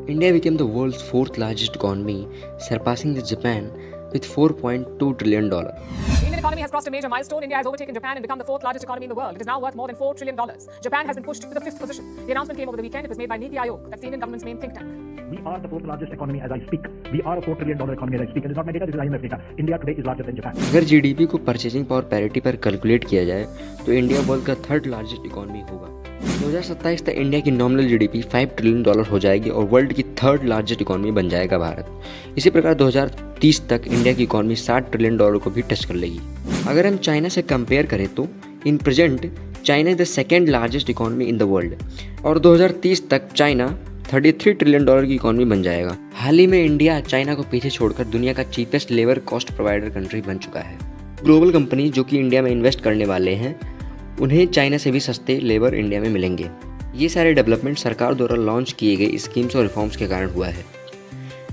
India became the world's fourth largest economy, surpassing the Japan with $4.2 trillion. The Indian economy has crossed a major milestone. India has overtaken Japan and become the fourth largest economy in the world. It is now worth more than $4 trillion. Japan has been pushed to the fifth position. The announcement came over the weekend. It was made by Niti Aayog, that's the Indian government's main think tank. We are the fourth largest economy as I speak. We are a $4 trillion economy as I speak. It is not my data, this is IMF data. India today is larger than Japan. अगर GDP को purchasing power parity पर calculate किया जाए तो India world का third largest economy होगा। 2027 तक India की नॉमिनल जीडीपी $5 ट्रिलियन हो जाएगी और वर्ल्ड की थर्ड लार्जेस्ट इकोनॉमी बन जाएगा भारत। इसी प्रकार 2030 तक इंडिया की इकोनॉमी $60 ट्रिलियन को भी टच कर लेगी। अगर हम चाइना से कंपेयर करें तो in present China is the second largest economy in the world और 2030 तक चाइना $33 ट्रिलियन की इकोनॉमी बन जाएगा। हाल ही में इंडिया चाइना को पीछे छोड़कर दुनिया का cheapest labour cost provider country बन चुका है। ग्लोबल कंपनी जो कि इंडिया में इन्वेस्ट करने वाले हैं उन्हें चाइना से भी सस्ते लेबर इंडिया में मिलेंगे। ये सारे डेवलपमेंट सरकार द्वारा लॉन्च किए गए स्कीम्स और रिफॉर्म्स के कारण हुआ है,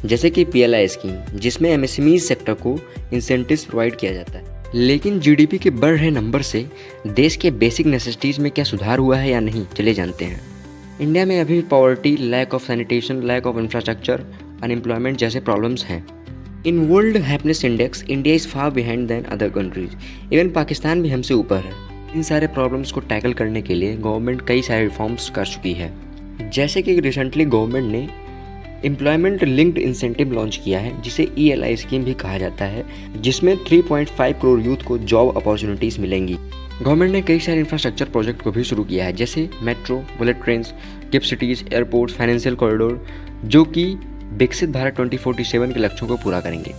जैसे कि PLI स्कीम जिसमें MSME सेक्टर को इंसेंटिव्स प्रोवाइड किया जाता है। लेकिन जीडीपी के बढ़ रहे नंबर से देश के बेसिक नेसेसिटीज़ में क्या सुधार हुआ है या नहीं, चले जानते हैं। इंडिया में अभी भी poverty, lack of sanitation, lack of infrastructure, unemployment जैसे प्रॉब्लम्स हैं। In world happiness index India is far behind than other countries. Even Pakistan भी हमसे ऊपर है। इन सारे प्रॉब्लम्स को टैकल करने के लिए गवर्नमेंट कई सारे रिफॉर्म्स कर चुकी है, जैसे कि रिसेंटली गवर्नमेंट ने एम्प्लॉयमेंट लिंक्ड इंसेंटिव लॉन्च किया है जिसे ELI स्कीम भी कहा जाता है, जिसमें 3.5 करोड़ यूथ को जॉब अपॉर्चुनिटीज़ मिलेंगी। गवर्नमेंट ने कई सारे इंफ्रास्ट्रक्चर प्रोजेक्ट को भी शुरू किया है, जैसे metro, bullet train, gift cities, airports, financial corridor, जो कि विकसित भारत 2047 के लक्ष्यों को पूरा करेंगे।